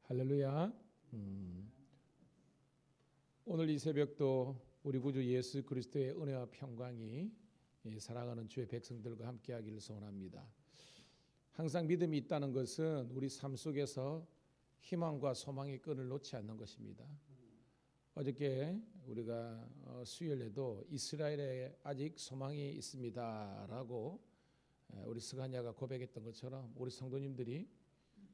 할렐루야. 오늘 이 새벽도 우리 구주 예수 그리스도의 은혜와 평강이 사랑하는 주의 백성들과 함께하기를 소원합니다. 항상 믿음이 있다는 것은 우리 삶 속에서 희망과 소망의 끈을 놓지 않는 것입니다. 어저께 우리가 수요일에도 이스라엘에 아직 소망이 있습니다라고 우리 스가냐가 고백했던 것처럼 우리 성도님들이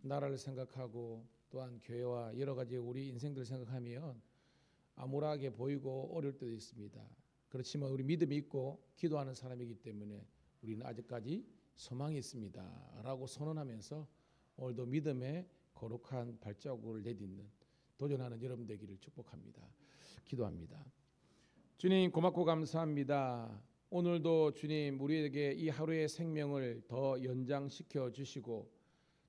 나라를 생각하고 또한 교회와 여러 가지 우리 인생들 생각하면 암울하게 보이고 어려울 때도 있습니다. 그렇지만 우리 믿음이 있고 기도하는 사람이기 때문에 우리는 아직까지 소망이 있습니다 라고 선언하면서 오늘도 믿음의 거룩한 발자국을 내딛는 도전하는 여러분 되기를 축복합니다. 기도합니다. 주님 고맙고 감사합니다. 오늘도 주님 우리에게 이 하루의 생명을 더 연장시켜 주시고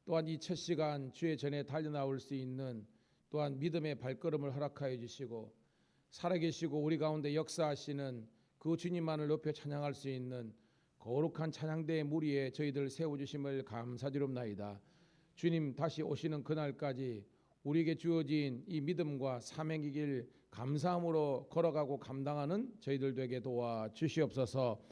또한 이 첫 시간 주의 전에 달려나올 수 있는 또한 믿음의 발걸음을 허락하여 주시고 살아계시고 우리 가운데 역사하시는 그 주님만을 높여 찬양할 수 있는 거룩한 찬양대의 무리에 저희들 세워주심을 감사드립나이다. 주님 다시 오시는 그날까지 우리에게 주어진 이 믿음과 사명의 길 감사함으로 걸어가고 감당하는 저희들 되게 도와주시옵소서.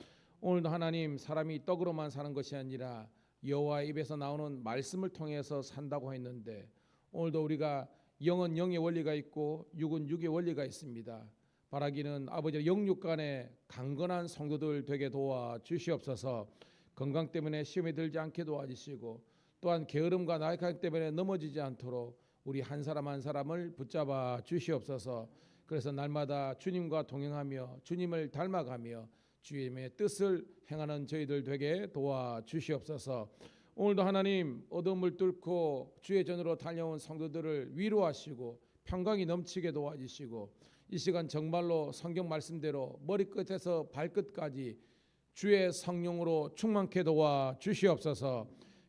오늘도 하나님 사람이 떡으로만 사는 것이 아니라 여호와의 입에서 나오는 말씀을 통해서 산다고 했는데 오늘도 우리가 영은 영의 원리가 있고 육은 육의 원리가 있습니다. 바라기는 아버지 영육 간에 강건한 성도들 되게 도와주시옵소서. 건강 때문에 시험에 들지 않게 도와주시고 또한 게으름과 나약함 때문에 넘어지지 않도록 우리 한 사람 한 사람을 붙잡아 주시옵소서. 그래서 날마다 주님과 동행하며 주님을 닮아가며 주님의 뜻을 행하는 저희들 되게 도와주시옵소서. 오늘도 하나님 어둠을 뚫고 주의 전으로 달려온 성도들을 위로하시고 평강이 넘치게 도와주시고 이 시간 정말로 성경 말씀대로 머리끝에서 발끝까지 주의 성령으로 충만케 도와주시옵소서.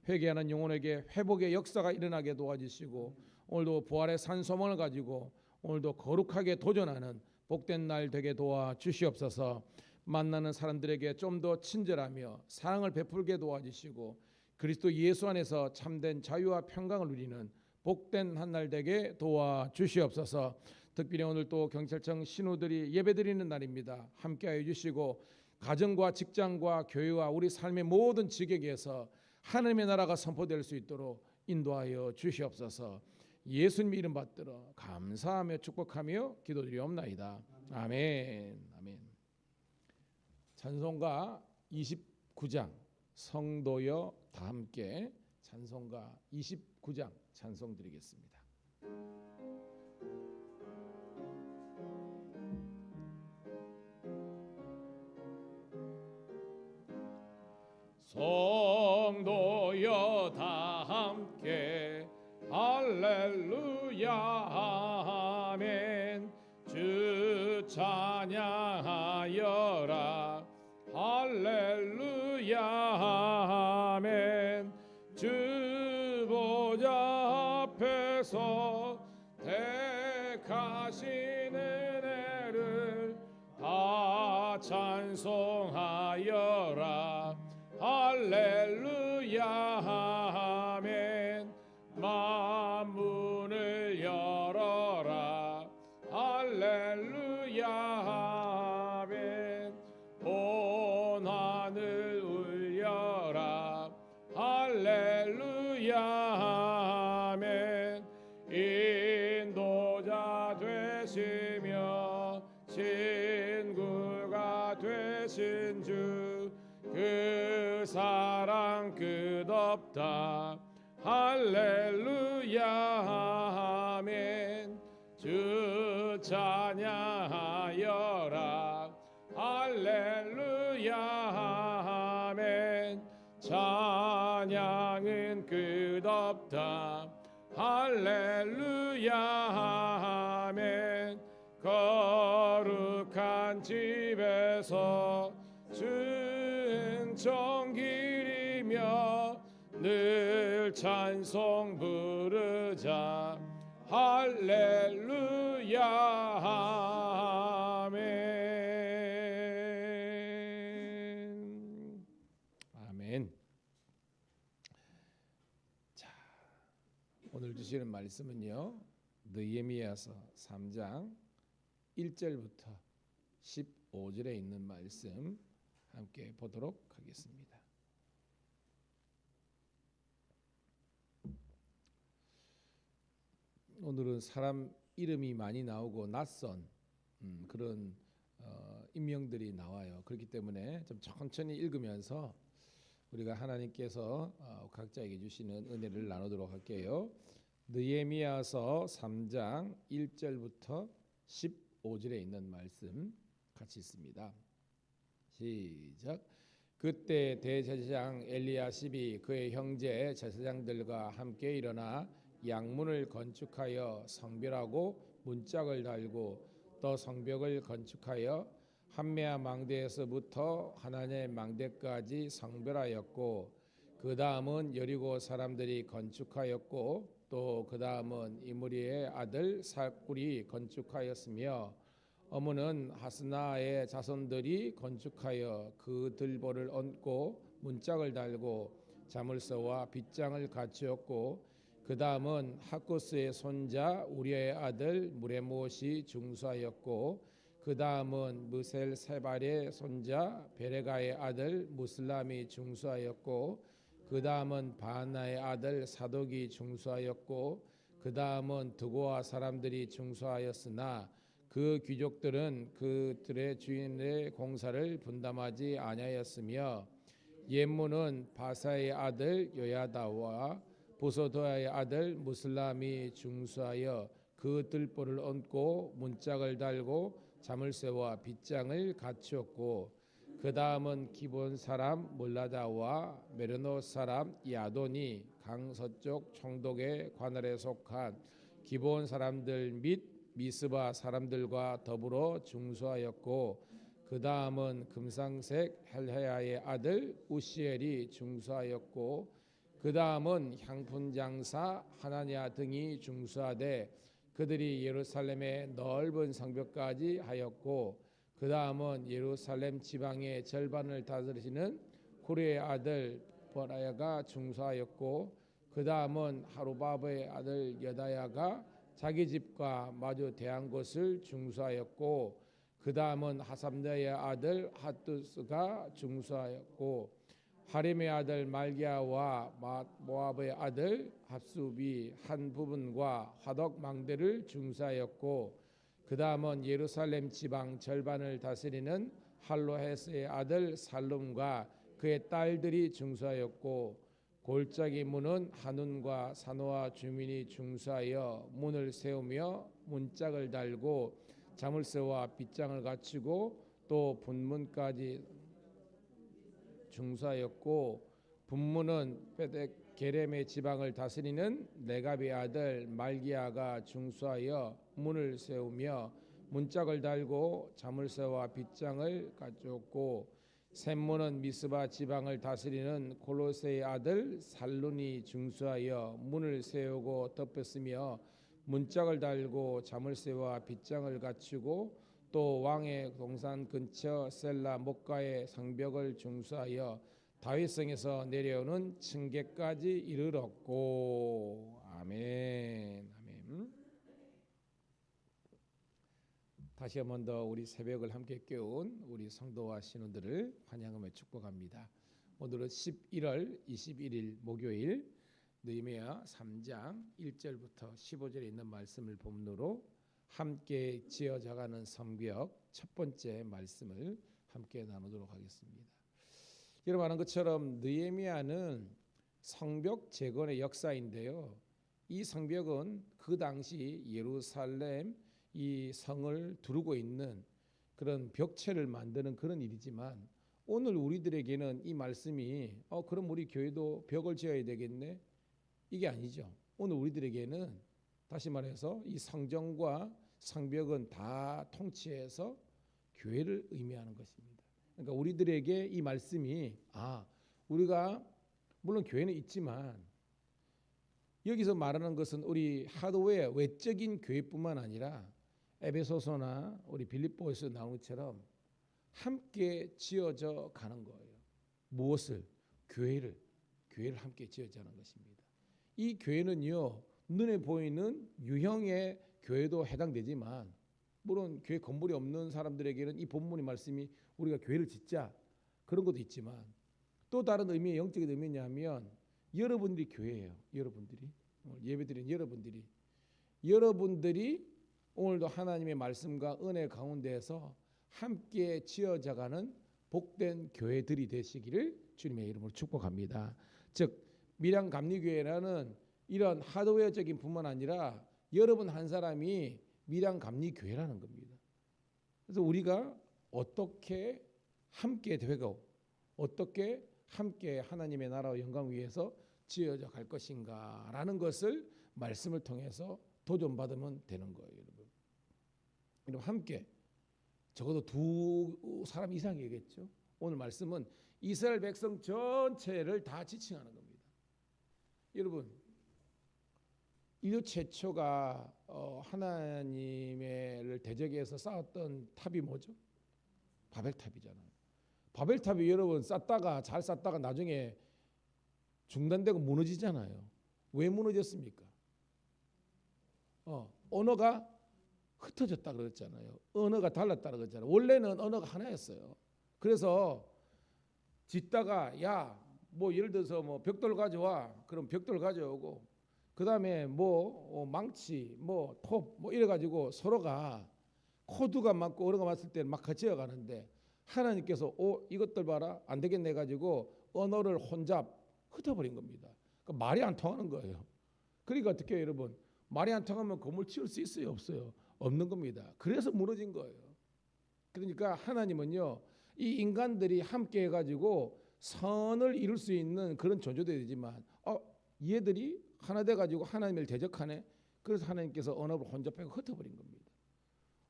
회개하는 영혼에게 회복의 역사가 일어나게 도와주시고 오늘도 부활의 산소망을 가지고 오늘도 거룩하게 도전하는 복된 날 되게 도와주시옵소서. 만나는 사람들에게 좀 더 친절하며 사랑을 베풀게 도와주시고 그리스도 예수 안에서 참된 자유와 평강을 누리는 복된 한 날 되게 도와주시옵소서. 특별히 오늘 또 경찰청 신우들이 예배드리는 날입니다. 함께하여 주시고 가정과 직장과 교회와 우리 삶의 모든 지경에서 하나님의 나라가 선포될 수 있도록 인도하여 주시옵소서. 예수님 이름 받들어 감사하며 축복하며 기도드리옵나이다. 아멘. 아멘. 찬송가 29장 성도여 다 함께 찬송가 29장 찬송 드리겠습니다. 성도여 다 함께 할렐루야 아멘. 주 찬양하여라 할렐루야 아멘. 주 보좌 앞에서 택하신 은혜를 다 찬송하여라 할렐루야 아멘. 만문을 열어라 할렐루야 아멘. 온 하늘 울려라 할렐루야 아멘. 인도자 되시며 친구가 되신 주 그 사랑 끝없다 할렐루야 아멘. 주 찬양하여라 할렐루야 아멘. 찬양은 끝없다 할렐루야 아멘. 거룩한 집에서 은총 기리며 늘 찬송 부르자 할렐루야 아멘. 아멘. 자, 오늘 주신 주시는 말씀은요, 느헤미야서 3장 1절부터 15절에 있는 말씀 함께 보도록 하겠습니다. 오늘은 사람 이름이 많이 나오고 낯선 그런 인명들이 나와요. 그렇기 때문에 좀 천천히 읽으면서 우리가 하나님께서 각자에게 주시는 은혜를 나누도록 할게요. 느헤미야서 3장 1절부터 15절에 있는 말씀 같이 읽습니다. 시작. 그때 대제사장 엘리야십이 그의 형제 제사장들과 함께 일어나 양문을 건축하여 성별하고 문짝을 달고 또 성벽을 건축하여 함메아 망대에서부터 하나님의 망대까지 성별하였고 그 다음은 여리고 사람들이 건축하였고 또 그 다음은 이므리의 아들 살굴이 건축하였으며 어문은 하스나의 자손들이 건축하여 그 들보를 얹고 문짝을 달고 자물쇠와 빗장을 갖추었고 그 다음은 하쿠스의 손자 우리의 아들 무레못이 중수하였고 그 다음은 무셀 세발의 손자 베레가의 아들 무슬람이 중수하였고 그 다음은 바나의 아들 사독이 중수하였고 그 다음은 드고아 사람들이 중수하였으나 그 귀족들은 그들의 주인의 공사를 분담하지 아니하였으며 옌문은 바사의 아들 요야다와 보소도아의 아들 무슬람이 중수하여 그 들보를 얹고 문짝을 달고 자물쇠와 빗장을 갖추었고 그 다음은 기본 사람 몰라다와 메르노 사람 야돈이 강서쪽 총독의 관할에 속한 기본 사람들 및 미스바 사람들과 더불어 중수하였고 그 다음은 금상색 헬헤야의 아들 우시엘이 중수하였고 그 다음은 향품 장사 하나냐 등이 중수하되 그들이 예루살렘의 넓은 성벽까지 하였고 그 다음은 예루살렘 지방의 절반을 다스리시는 후르의 아들 버라야가 중수하였고 그 다음은 하루바브의 아들 여다야가 자기 집과 마주 대한 곳을 중수하였고 그 다음은 하삼느의 아들 하뚜스가 중수하였고 하림의 아들 말기야와 모압의 아들 합수비 한 부분과 화덕 망대를 중수하였고 그 다음은 예루살렘 지방 절반을 다스리는 할로헤스의 아들 살룸과 그의 딸들이 중수하였고 골짜기 문은 한운과 산호와 주민이 중수하여 문을 세우며 문짝을 달고 자물쇠와 빗장을 갖추고 또 분문까지 중수하였고 분문은 베덱 게렘의 지방을 다스리는 레갑의 아들 말기야가 중수하여 문을 세우며 문짝을 달고 자물쇠와 빗장을 갖추었고 샘문은 미스바 지방을 다스리는 골로새의 아들 살룬이 중수하여 문을 세우고 덮였으며 문짝을 달고 자물쇠와 빗장을 갖추고 또 왕의 동산 근처 셀라 목가의 성벽을 중수하여 다윗성에서 내려오는 층계까지 이르렀고 아멘. 아멘. 다시 한 번 더 우리 새벽을 함께 깨운 우리 성도와 신우들을 환영하며 축복합니다. 오늘은 11월 21일 목요일 느헤미야 3장 1절부터 15절에 있는 말씀을 본문으로 함께 지어져가는 성벽 첫 번째 말씀을 함께 나누도록 하겠습니다. 여러분 아는 것처럼 느헤미야는 성벽 재건의 역사인데요. 이 성벽은 그 당시 예루살렘 이 성을 두르고 있는 그런 벽체를 만드는 그런 일이지만 오늘 우리들에게는 이 말씀이 그럼 우리 교회도 벽을 지어야 되겠네? 이게 아니죠. 오늘 우리들에게는 다시 말해서 이 성전과 성벽은 다 통치해서 교회를 의미하는 것입니다. 그러니까 우리들에게 이 말씀이 우리가 물론 교회는 있지만 여기서 말하는 것은 우리 하도의 외적인 교회뿐만 아니라 에베소서나 우리 빌립보에서 나온 것처럼 함께 지어져 가는 거예요. 무엇을? 교회를 함께 지어져 가는 것입니다. 이 교회는요 눈에 보이는 유형의 교회도 해당되지만 물론 교회 건물이 없는 사람들에게는 이 본문의 말씀이 우리가 교회를 짓자 그런 것도 있지만 또 다른 의미의 영적인 의미냐면 여러분들이 교회예요. 여러분들이 예배드린 여러분들이 오늘도 하나님의 말씀과 은혜 가운데에서 함께 지어져가는 복된 교회들이 되시기를 주님의 이름으로 축복합니다. 즉 밀양 감리교회라는 이런 하드웨어적인 뿐만 아니라 여러분 한 사람이 밀양 감리교회라는 겁니다. 그래서 우리가 어떻게 함께 되고 어떻게 함께 하나님의 나라와 영광 위해서 지어져 갈 것인가라는 것을 말씀을 통해서 도전받으면 되는 거예요, 여러분. 여러분 함께 적어도 두 사람 이상이겠죠. 오늘 말씀은 이스라엘 백성 전체를 다 지칭하는 겁니다. 여러분 인류 최초가 하나님을 대적해서 쌓았던 탑이 뭐죠? 바벨탑이잖아요. 바벨탑이 여러분 잘 쌓다가 나중에 중단되고 무너지잖아요. 왜 무너졌습니까? 언어가 흩어졌다 그랬잖아요. 언어가 달랐다 그랬잖아요. 원래는 언어가 하나였어요. 그래서 짓다가 야 뭐 예를 들어서 뭐 벽돌 가져와. 그럼 벽돌 가져오고 그다음에 뭐 망치 뭐 톱 뭐 이래 가지고 서로가 코드가 맞고 언어가 맞을 때는 막 같이 가는데 하나님께서 이것들 봐라 안 되겠네 가지고 언어를 혼잡 흩어버린 겁니다. 그러니까 말이 안 통하는 거예요. 그러니까 어떻게 해요, 여러분? 말이 안 통하면 건물 지을 수 있어요, 없어요? 없는 겁니다. 그래서 무너진 거예요. 그러니까 하나님은요, 이 인간들이 함께 해가지고 선을 이룰 수 있는 그런 존재도 되지만, 얘들이 하나 돼가지고 하나님을 대적하네. 그래서 하나님께서 언어를 혼잡하고 흩어버린 겁니다.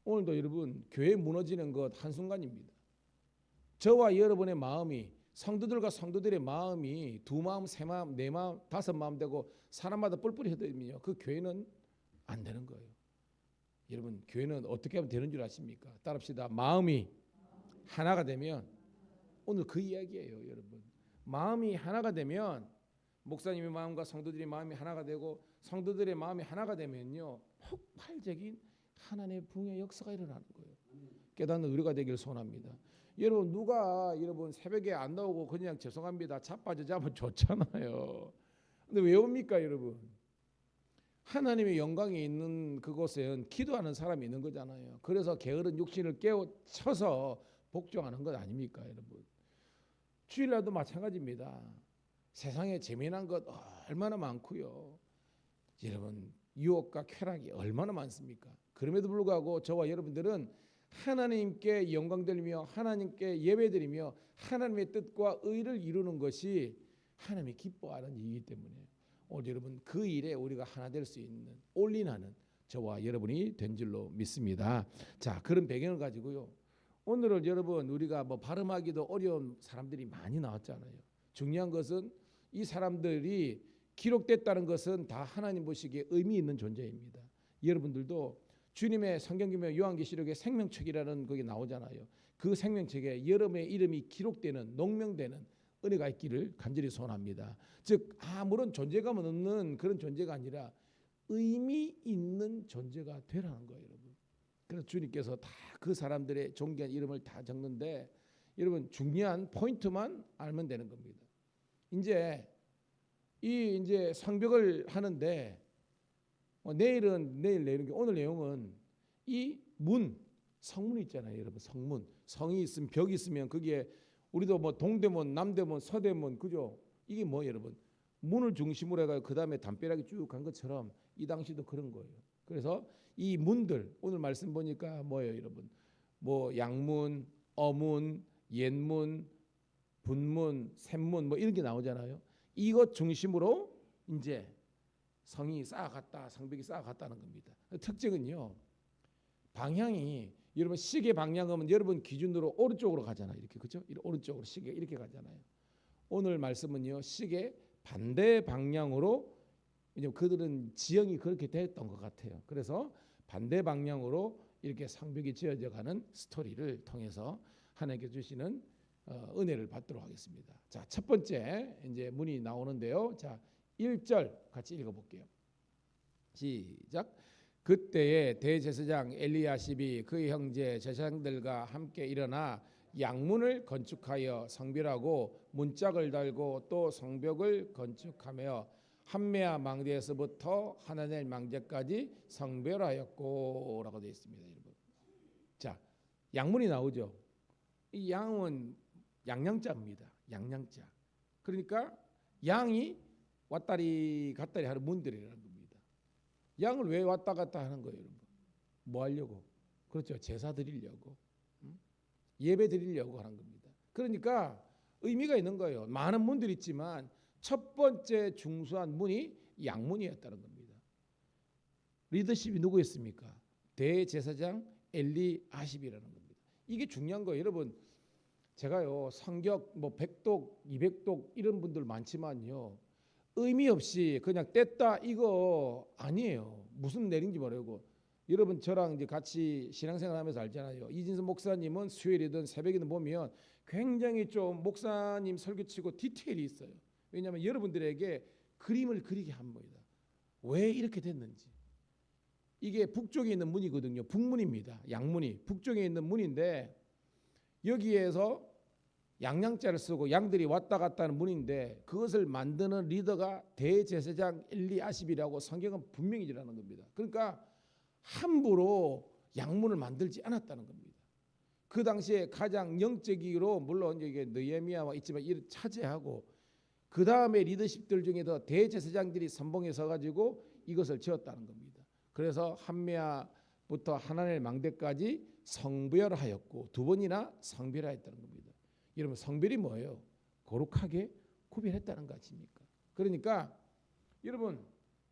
오늘도 여러분 교회 무너지는 것 한순간입니다. 저와 여러분의 마음이 성도들과 성도들의 마음이 두 마음, 세 마음, 네 마음, 다섯 마음 되고 사람마다 뿔뿔이 흩어지면요, 그 교회는 안 되는 거예요. 여러분 교회는 어떻게 하면 되는 줄 아십니까? 따라합시다. 마음이 하나가 되면 오늘 그 이야기예요, 여러분. 마음이 하나가 되면 목사님의 마음과 성도들의 마음이 하나가 되고 성도들의 마음이 하나가 되면요, 폭발적인 하나님의 부흥의 역사가 일어나는 거예요. 깨닫는 의뢰가 되기를 소원합니다. 여러분 누가 여러분 새벽에 안 나오고 그냥 죄송합니다 자빠져 자면 좋잖아요. 근데 왜 옵니까, 여러분? 하나님의 영광이 있는 그곳에는 기도하는 사람이 있는 거잖아요. 그래서 게으른 육신을 깨우쳐서 복종하는 것 아닙니까, 여러분? 주일날도 마찬가지입니다. 세상에 재미난 것 얼마나 많고요. 여러분 유혹과 쾌락이 얼마나 많습니까? 그럼에도 불구하고 저와 여러분들은 하나님께 영광 돌리며 하나님께 예배드리며 하나님의 뜻과 의를 이루는 것이 하나님이 기뻐하는 일이기 때문에 오늘 여러분 그 일에 우리가 하나 될 수 있는 올인하는 저와 여러분이 된 줄로 믿습니다. 자, 그런 배경을 가지고요, 오늘은 여러분 우리가 뭐 발음하기도 어려운 사람들이 많이 나왔잖아요. 중요한 것은 이 사람들이 기록됐다는 것은 다 하나님 보시기에 의미 있는 존재입니다. 여러분들도 주님의 성경기면 요한계시록에 생명책이라는 거기 나오잖아요. 그 생명책에 여러분의 이름이 기록되는 농명되는 은혜가 있기를 간절히 소원합니다. 즉 아무런 존재감 없는 그런 존재가 아니라 의미 있는 존재가 되라는 거예요, 여러분. 그래서 주님께서 다 그 사람들의 존귀한 이름을 다 적는데 여러분 중요한 포인트만 알면 되는 겁니다. 이제 성벽을 하는데 내일 내용, 오늘 내용은 이 성문 있잖아요, 여러분. 성문, 성이 있으면 벽이 있으면 거기에 우리도 뭐 동대문, 남대문, 서대문, 그죠? 이게 뭐 여러분 문을 중심으로 해가지고 그 다음에 담벼락이 쭉 간 것처럼 이 당시도 그런 거예요. 그래서 이 문들 오늘 말씀 보니까 뭐예요, 여러분? 뭐 양문, 어문, 옛문, 분문, 샘문 뭐 이런 게 나오잖아요. 이것 중심으로 이제 성이 쌓아갔다, 성벽이 쌓아갔다는 겁니다. 특징은요, 방향이 여러분 시계 방향은 여러분 기준으로 오른쪽으로 가잖아요. 이렇게, 그죠? 오른쪽으로 시계 이렇게 가잖아요. 오늘 말씀은요, 시계 반대 방향으로, 왜냐면 그들은 지형이 그렇게 됐던 것 같아요. 그래서 반대 방향으로 이렇게 성벽이 지어져 가는 스토리를 통해서 하나님께 주시는 은혜를 받도록 하겠습니다. 자, 첫 번째 이제 문이 나오는데요. 자, 1절 같이 읽어볼게요. 시작. 그때에 대제사장 엘리야십이 그의 형제 제사장들과 함께 일어나 양문을 건축하여 성별하고 문짝을 달고 또 성벽을 건축하며 함메아 망대에서부터 하나넬 망대까지 성별하였고라고 되어 있습니다. 여러분. 자, 양문이 나오죠. 이 양은 양양자입니다. 양양자. 그러니까 양이 왔다리 갔다리 하는 문들이라는 겁니다. 양을 왜 왔다 갔다 하는 거예요, 여러분? 뭐 하려고? 그렇죠. 제사 드리려고. 예배 드리려고 하는 겁니다. 그러니까 의미가 있는 거예요. 많은 문들이 있지만 첫 번째 중수한 문이 양문이었다는 겁니다. 리더십이 누구였습니까? 대제사장 엘리야십이라는 겁니다. 이게 중요한 거예요. 여러분, 제가요 성경 뭐 100독 200독 이런 분들 많지만요 의미 없이 그냥 뗐다 이거 아니에요. 무슨 내린지 모르고. 여러분 저랑 이제 같이 신앙생활하면서 알잖아요. 이진수 목사님은 수요일이든 새벽이든 보면 굉장히 좀 목사님 설교치고 디테일이 있어요. 왜냐하면 여러분들에게 그림을 그리게 합니다. 왜 이렇게 됐는지. 이게 북쪽에 있는 문이거든요. 북문입니다. 양문이 북쪽에 있는 문인데 여기에서 양양자를 쓰고 양들이 왔다 갔다 하는 문인데 그것을 만드는 리더가 대제사장 엘리야십이라고 성경은 분명히 지라는 겁니다. 그러니까 함부로 양문을 만들지 않았다는 겁니다. 그 당시에 가장 영적으로 물론 이게 느헤미야와 있지만 이를 차지하고 그 다음에 리더십들 중에서 대제사장들이 선봉에 서가지고 이것을 지었다는 겁니다. 그래서 함메아부터 하나넬 망대까지 성별하였고 두 번이나 성별하였다는 겁니다. 여러분 성별이 뭐예요? 거룩하게 구별했다는 거 아닙니까? 그러니까 여러분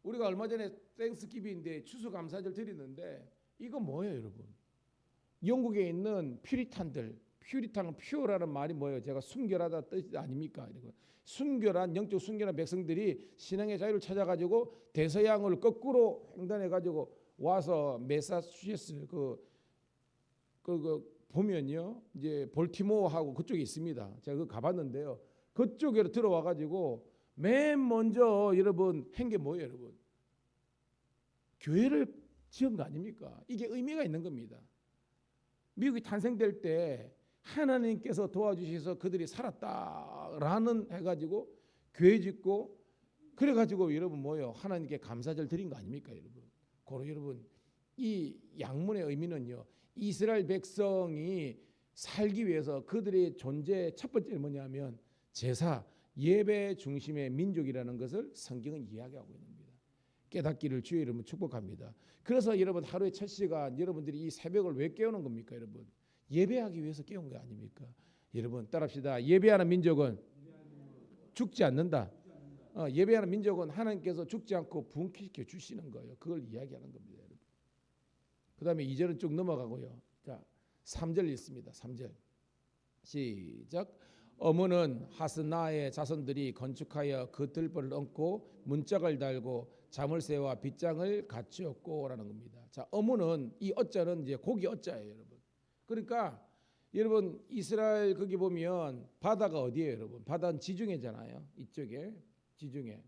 우리가 얼마 전에 땡스기빙인데 추수감사절 드리는데 이거 뭐예요, 여러분? 영국에 있는 퓨리탄들, 퓨리탄은 퓨어라는 말이 뭐예요? 제가 순결하다 뜻 아닙니까? 순결한 영적 순결한 백성들이 신앙의 자유를 찾아가지고 대서양을 거꾸로 횡단해가지고 와서 매사추세츠 보면요 이제 볼티모어하고 그쪽에 있습니다. 제가 그 가봤는데요. 그쪽으로 들어와가지고 맨 먼저 여러분 한 게 뭐예요, 여러분? 교회를 지은 거 아닙니까? 이게 의미가 있는 겁니다. 미국이 탄생될 때 하나님께서 도와주셔서 그들이 살았다라는 해가지고 교회 짓고 그래가지고 여러분 뭐예요? 하나님께 감사절 드린 거 아닙니까, 여러분? 고로 여러분 이 양문의 의미는요. 이스라엘 백성이 살기 위해서 그들의 존재 첫 번째는 뭐냐면 제사, 예배 중심의 민족이라는 것을 성경은 이야기하고 있는 겁니다. 깨닫기를 주의 이름으로 축복합니다. 그래서 여러분 하루에 첫 시간 여러분들이 이 새벽을 왜 깨우는 겁니까, 여러분? 예배하기 위해서 깨운 거 아닙니까? 여러분 따라합시다. 예배하는 민족은 죽지 않는다. 예배하는 민족은 하나님께서 죽지 않고 부흥시켜 주시는 거예요. 그걸 이야기하는 겁니다, 여러분. 그 다음에 2절은 쭉 넘어가고요. 자, 3절 있습니다. 3절 시작. 어문은 하스나의 자손들이 건축하여 그 들보를 얹고 문짝을 달고 자물쇠와 빗장을 갖추었고라는 겁니다. 자, 어문은 이 어자는 이제 고기 어자예요, 여러분. 그러니까 여러분 이스라엘 거기 보면 바다가 어디예요, 여러분? 바다는 지중해잖아요. 이쪽에 지중해.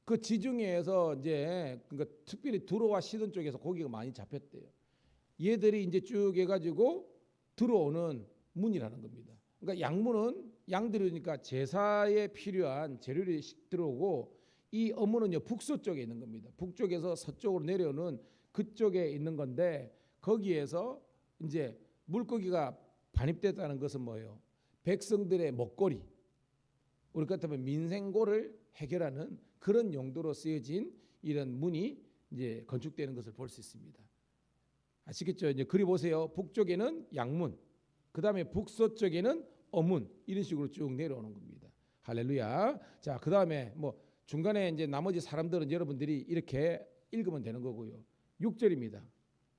그 지중해에서 이제 그러니까 특별히 두로와 시돈 쪽에서 고기가 많이 잡혔대요. 얘들이 이제 쭉 해가지고 들어오는 문이라는 겁니다. 그러니까 양문은 양들이니까 제사에 필요한 재료들이 들어오고 이 어문은요 북서쪽에 있는 겁니다. 북쪽에서 서쪽으로 내려오는 그쪽에 있는 건데 거기에서 이제 물고기가 반입됐다는 것은 뭐예요? 백성들의 먹거리, 우리 같으면 민생고를 해결하는 그런 용도로 쓰여진 이런 문이 이제 건축되는 것을 볼 수 있습니다. 아시겠죠? 이제 그리 보세요. 북쪽에는 양문, 그 다음에 북서쪽에는 어문 이런 식으로 쭉 내려오는 겁니다. 할렐루야. 자, 그 다음에 뭐 중간에 이제 나머지 사람들은 여러분들이 이렇게 읽으면 되는 거고요. 6절입니다.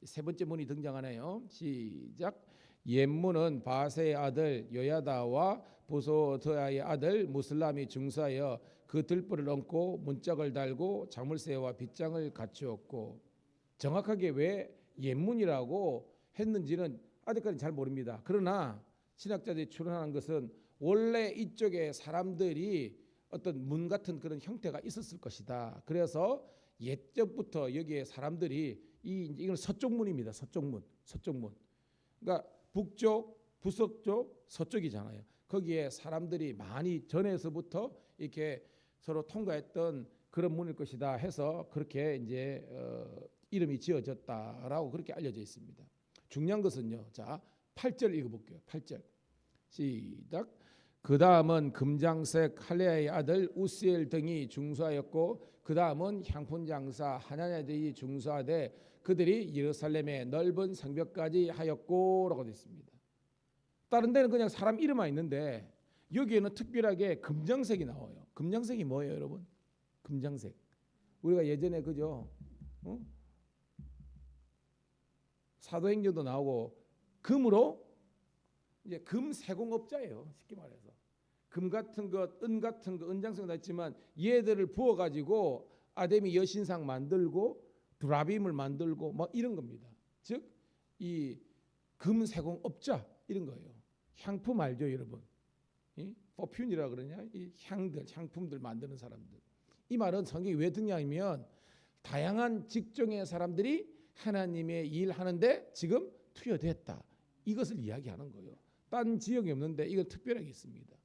세 번째 문이 등장하네요. 시작. 옛문은 바세의 아들 요야다와 부소드야의 아들 무슬람이 중사하여 그 들보를 얹고 문짝을 달고 자물쇠와 빗장을 갖추었고, 정확하게 왜 옛문이라고 했는지는 아직까지 잘 모릅니다. 그러나 신학자들이 추론하는 것은 원래 이쪽에 사람들이 어떤 문 같은 그런 형태가 있었을 것이다. 그래서 옛적부터 여기에 사람들이 이건 서쪽문입니다. 서쪽문. 그러니까 북쪽, 북서쪽, 서쪽이잖아요. 거기에 사람들이 많이 전에서부터 이렇게 서로 통과했던 그런 문일 것이다 해서 그렇게 이제 이름이 지어졌다라고 그렇게 알려져 있습니다. 중요한 것은요. 자, 8절 읽어볼게요. 8절 시작. 그 다음은 금장색 할레아의 아들 우스엘 등이 중수하였고 그 다음은 향품 장사 하나냐 등이 중수하되 그들이 예루살렘의 넓은 성벽까지 하였고라고 되어 있습니다. 다른 데는 그냥 사람 이름만 있는데 여기에는 특별하게 금장색이 나와요. 금장색이 뭐예요, 여러분? 금장색. 우리가 예전에 그죠? 사도행전도 나오고 금으로 이제 금세공업자예요. 쉽게 말해서 금 같은 것, 은 같은 것, 은장색도 있지만 얘들을 부어 가지고 아데미 여신상 만들고 드라빔을 만들고 뭐 이런 겁니다. 즉 이 금세공업자 이런 거예요. 향품 알죠, 여러분? 퍼퓸이라 그러냐? 이 향들, 향품들 만드는 사람들. 이 말은 성경이 왜 등장하면 다양한 직종의 사람들이 하나님의 일 하는데 지금 투여됐다. 이것을 이야기하는 거예요. 딴 지역이 없는데 이건 특별하게 있습니다.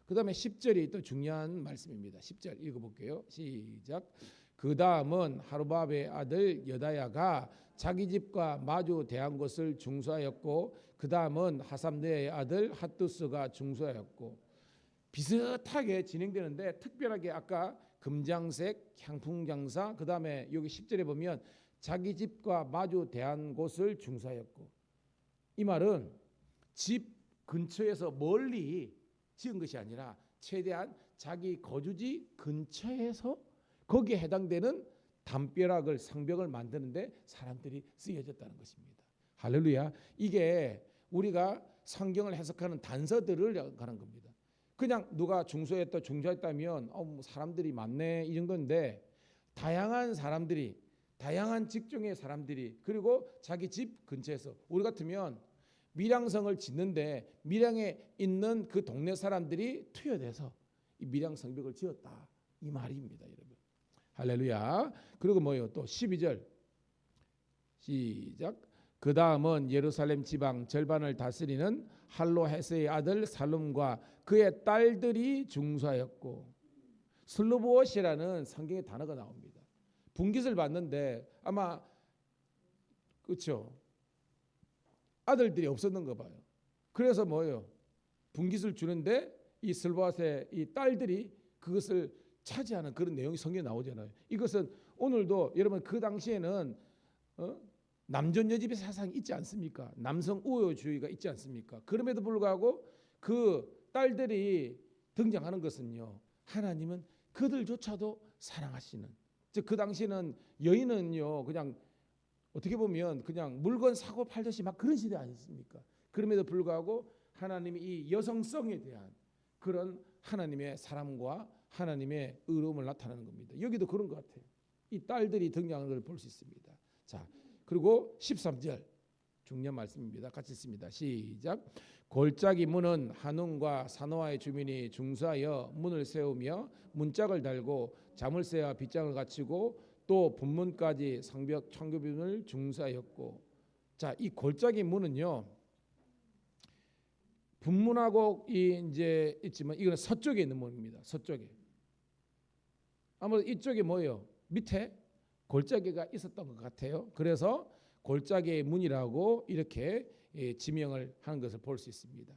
그 다음에 10절이 또 중요한 말씀입니다. 10절 읽어볼게요. 시작. 그 다음은 하루밥의 아들 여다야가 자기 집과 마주 대한 것을 중수하였고 그 다음은 하삼네의 아들 핫두스가 중수하였고 비슷하게 진행되는데 특별하게 아까 금장색, 향품장사 그 다음에 여기 10절에 보면 자기 집과 마주 대한 곳을 중수하였고 이 말은 집 근처에서 멀리 지은 것이 아니라 최대한 자기 거주지 근처에서 거기에 해당되는 담벼락을 성벽을 만드는데 사람들이 쓰여졌다는 것입니다. 할렐루야. 이게 우리가 성경을 해석하는 단서들을 가는 겁니다. 그냥 누가 중수했다 중수했다면 사람들이 많네 이 정도인데 다양한 사람들이 다양한 직종의 사람들이 그리고 자기 집 근처에서 우리 같으면 밀양성을 짓는데 밀양에 있는 그 동네 사람들이 투여돼서 이 밀양 성벽을 지었다 이 말입니다, 여러분. 할렐루야. 그리고 뭐요? 또 12절 시작. 그 다음은 예루살렘 지방 절반을 다스리는 할로헤스의 아들 살룸과 그의 딸들이 중수하였고 슬로보옷이라는 성경의 단어가 나옵니다. 분깃을 받는데 아마 그렇죠. 아들들이 없었는가 봐요. 그래서 뭐예요? 분깃을 주는데 이 슬로보옷의 이 딸들이 그것을 차지하는 그런 내용이 성경에 나오잖아요. 이것은 오늘도 여러분 그 당시에는 남존 여집의 사상이 있지 않습니까? 남성 우호주의가 있지 않습니까? 그럼에도 불구하고 그 딸들이 등장하는 것은요. 하나님은 그들조차도 사랑하시는. 즉 그 당시에는 여인은요. 그냥 어떻게 보면 그냥 물건 사고 팔듯이 막 그런 시대 아니었습니까? 그럼에도 불구하고 하나님이 이 여성성에 대한 그런 하나님의 사랑과 하나님의 의로움을 나타내는 겁니다. 여기도 그런 것 같아요. 이 딸들이 등장하는 걸 볼 수 있습니다. 자, 그리고 13절 중요한 말씀입니다. 같이 읽습니다. 시작. 골짜기 문은 한웅과 사노아의 주민이 중수하여 문을 세우며 문짝을 달고 자물쇠와 빗장을 갖추고 또 분문까지 성벽 청교비문을 중수하였고 자, 이 골짜기 문은요. 분문하고 이제 있지만 이거는 서쪽에 있는 문입니다. 서쪽에. 아무래도 이쪽에 뭐예요? 밑에 골짜기가 있었던 것 같아요. 그래서 골짜기의 문이라고 이렇게 지명을 하는 것을 볼 수 있습니다.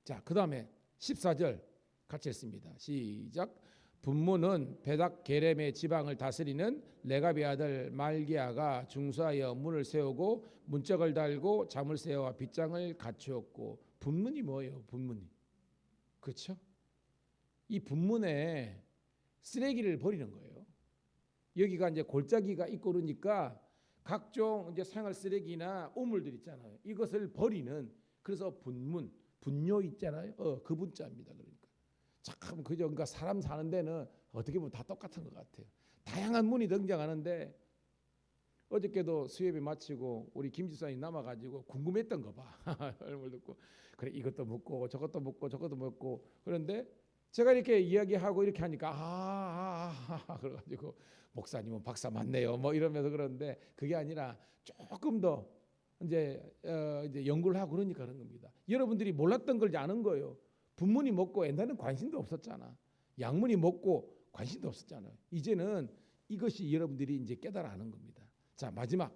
자, 그 다음에 14절 같이 읽습니다. 시작. 분문은 베닥 게렘의 지방을 다스리는 레갑의 아들 말기야가 중수하여 문을 세우고 문짝을 달고 자물쇠와 빗장을 갖추었고 분문이 뭐예요? 분문이 그렇죠? 이 분문에 쓰레기를 버리는 거예요. 여기가 이제 골짜기가 있고 그러니까 각종 이제 생활 쓰레기나 오물들 있잖아요. 이것을 버리는 그래서 분문, 분뇨 있잖아요. 그 분자입니다. 그러니까 참 그죠. 그러니까 사람 사는 데는 어떻게 보면 다 똑같은 것 같아요. 다양한 문이 등장하는데 어저께도 수협이 마치고 우리 김 집사님 남아가지고 궁금했던 거 봐. 얼굴 듣고 그래 이것도 묻고 저것도 묻고 저것도 묻고 그런데 제가 이렇게 이야기하고 이렇게 하니까 그래가지고 목사님은 박사 맞네요 뭐 이러면서 그러는데 그게 아니라 조금 더 이제 연구를 하고 그러니까 그런 겁니다. 여러분들이 몰랐던 걸 아는 거예요. 분문이 먹고 옛날에는 관심도 없었잖아. 양문이 먹고 관심도 없었잖아요. 이제는 이것이 여러분들이 이제 깨달아 아는 겁니다. 자, 마지막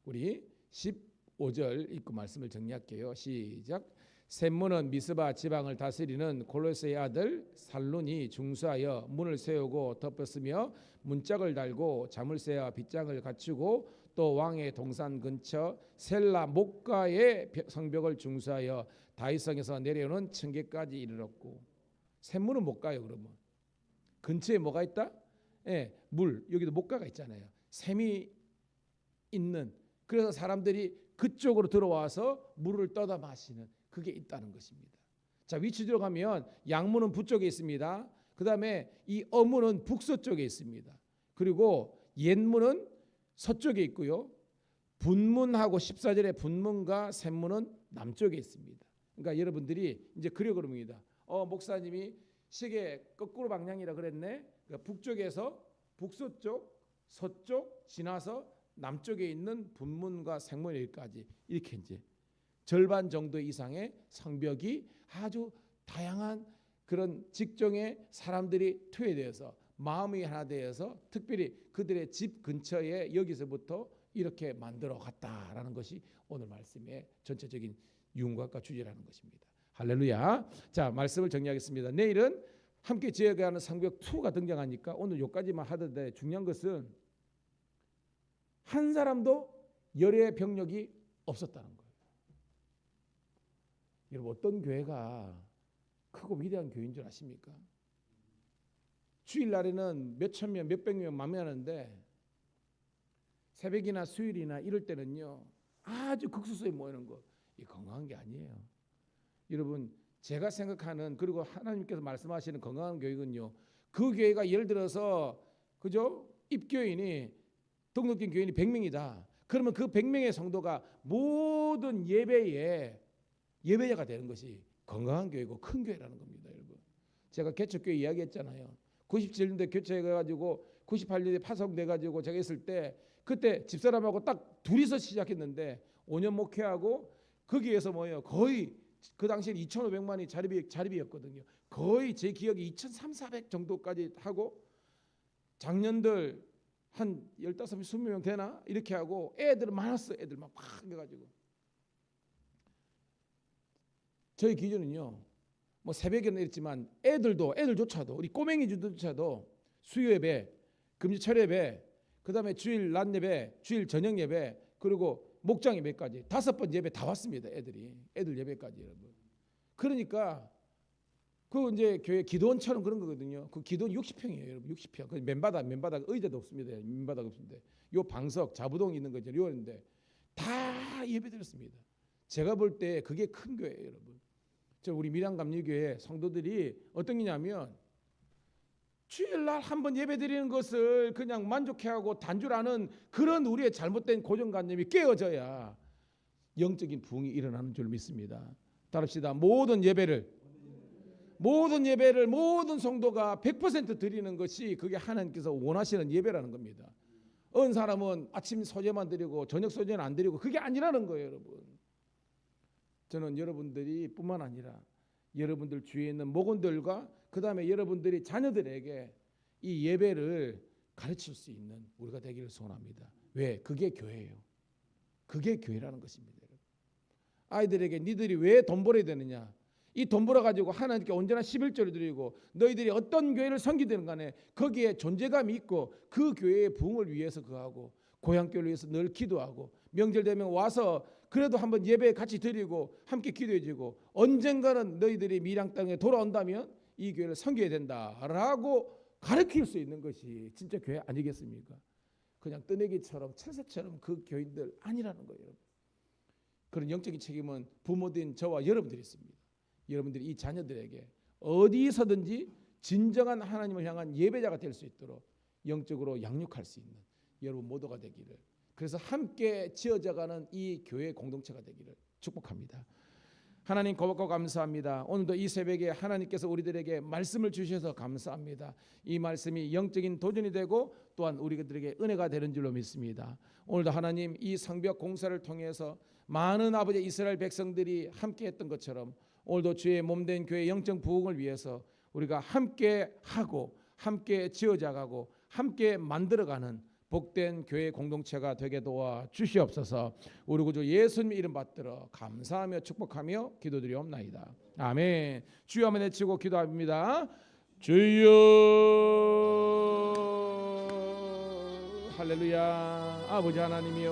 우리 15절 읽고 말씀을 정리할게요. 시작. 셈문은 미스바 지방을 다스리는 골로새의 아들 살룬이 중수하여 문을 세우고 덮었으며 문짝을 달고 자물쇠와 빗장을 갖추고 또 왕의 동산 근처 셀라 목가의 성벽을 중수하여 다윗성에서 내려오는 층계까지 이르렀고. 셈문은 못 가요. 그러면 근처에 뭐가 있다? 물, 여기도 목가가 있잖아요. 샘이 있는, 그래서 사람들이 그쪽으로 들어와서 물을 떠다 마시는 그게 있다는 것입니다. 자, 위치 들어가면 양문은 북쪽에 있습니다. 그 다음에 이 어문은 북서쪽에 있습니다. 그리고 옛문은 서쪽에 있고요. 분문하고 14절의 분문과 샘문은 남쪽에 있습니다. 그러니까 여러분들이 이제 그려 그럽니다. 목사님이 시계 거꾸로 방향이라 그랬네. 그러니까 북쪽에서 북서쪽, 서쪽 지나서 남쪽에 있는 분문과 샘문 여기까지 이렇게 이제 절반 정도 이상의 성벽이 아주 다양한 그런 직종의 사람들이 투여되어서 마음이 하나 되어서 특별히 그들의 집 근처에 여기서부터 이렇게 만들어 갔다라는 것이 오늘 말씀의 전체적인 윤곽과 주제라는 것입니다. 할렐루야. 자, 말씀을 정리하겠습니다. 내일은 함께 지어가는 성벽 2가 등장하니까 오늘 여기까지만 하던데 중요한 것은 한 사람도 열의 병력이 없었다는 거예요. 여러분, 어떤 교회가 크고 위대한 교회인 줄 아십니까? 주일날에는 몇천 명, 몇백 명 만나는데 새벽이나 수요일이나 이럴 때는요 아주 극소수에 모이는 거, 이 건강한 게 아니에요. 여러분, 제가 생각하는, 그리고 하나님께서 말씀하시는 건강한 교육은요, 그 교회가 예를 들어서 그죠? 입교인이 등록된 교인이 100명이다. 그러면 그 100명의 성도가 모든 예배에 예배자가 되는 것이 건강한 교회고 큰 교회라는 겁니다, 여러분. 제가 개척교회 이야기했잖아요. 97년대 교체해가지고 98년에 파송돼가지고 제가 있을 때 그때 집사람하고 딱 둘이서 시작했는데 5년 목회하고 거기에서 뭐예요? 거의 그 당시에 2,500만이 자립이었거든요. 거의 제 기억이 2,300, 400 정도까지 하고 작년들 한 15, 20명 되나? 이렇게 하고 애들 많았어. 애들 막 해가지고 저희 기준은요 뭐 새벽에는 이랬지만 애들조차도 우리 꼬맹이들조차도 수요 예배, 금지철 예배, 그 다음에 주일 낮 예배, 주일 저녁 예배, 그리고 목장 예배까지 5번 예배 다 왔습니다. 애들 예배까지 여러분. 그러니까 그 이제 교회 기도원처럼 그런 거거든요. 그 기도원 60평이에요, 여러분. 60평. 그 맨바닥 의자도 없습니다. 맨바닥 없습니다. 요 방석 자부동 있는 거죠. 요런데 다 예배드렸습니다. 제가 볼 때 그게 큰 교회예요, 여러분. 저 우리 밀양감리교회 성도들이 어떤 게냐면 주일날 한번 예배드리는 것을 그냥 만족해하고 단줄하는 그런 우리의 잘못된 고정관념이 깨어져야 영적인 부흥이 일어나는 줄 믿습니다. 따릅시다. 모든 예배를 모든 성도가 100% 드리는 것이 그게 하나님께서 원하시는 예배라는 겁니다. 어느 사람은 아침 소제만 드리고 저녁 소제는 안 드리고 그게 아니라는 거예요, 여러분. 저는 여러분들이 뿐만 아니라 여러분들 주위에 있는 목원들과 그 다음에 여러분들이 자녀들에게 이 예배를 가르칠 수 있는 우리가 되기를 소원합니다. 왜? 그게 교회예요. 그게 교회라는 것입니다. 아이들에게 니들이 왜 돈 벌어야 되느냐? 이 돈 벌어가지고 하나님께 언제나 11조를 드리고 너희들이 어떤 교회를 섬기든 간에 거기에 존재감이 있고 그 교회의 부흥을 위해서 그하고 고향교회를 위해서 늘 기도하고 명절 되면 와서 그래도 한번 예배 같이 드리고 함께 기도해주고 언젠가는 너희들이 밀양 땅에 돌아온다면 이 교회를 섬겨야 된다라고 가르칠 수 있는 것이 진짜 교회 아니겠습니까? 그냥 뜨내기처럼 철새처럼 그 교인들 아니라는 거예요. 그런 영적인 책임은 부모된 저와 여러분들이 있습니다. 여러분들이 이 자녀들에게 어디서든지 진정한 하나님을 향한 예배자가 될 수 있도록 영적으로 양육할 수 있는 여러분 모두가 되기를, 그래서 함께 지어져가는 이 교회 공동체가 되기를 축복합니다. 하나님 고맙고 감사합니다. 오늘도 이 새벽에 하나님께서 우리들에게 말씀을 주셔서 감사합니다. 이 말씀이 영적인 도전이 되고 또한 우리들에게 은혜가 되는 줄로 믿습니다. 오늘도 하나님 이 성벽 공사를 통해서 많은 아버지 이스라엘 백성들이 함께했던 것처럼 오늘도 주의 몸된 교회 영적 부흥을 위해서 우리가 함께 하고 함께 지어져가고 함께 만들어가는 복된 교회 공동체가 되게 도와 주시옵소서. 우리 구주 예수님 이름 받들어 감사하며 축복하며 기도드리옵나이다. 아멘. 주여 한번 외치고 기도합니다. 주여. 할렐루야. 아버지 하나님이여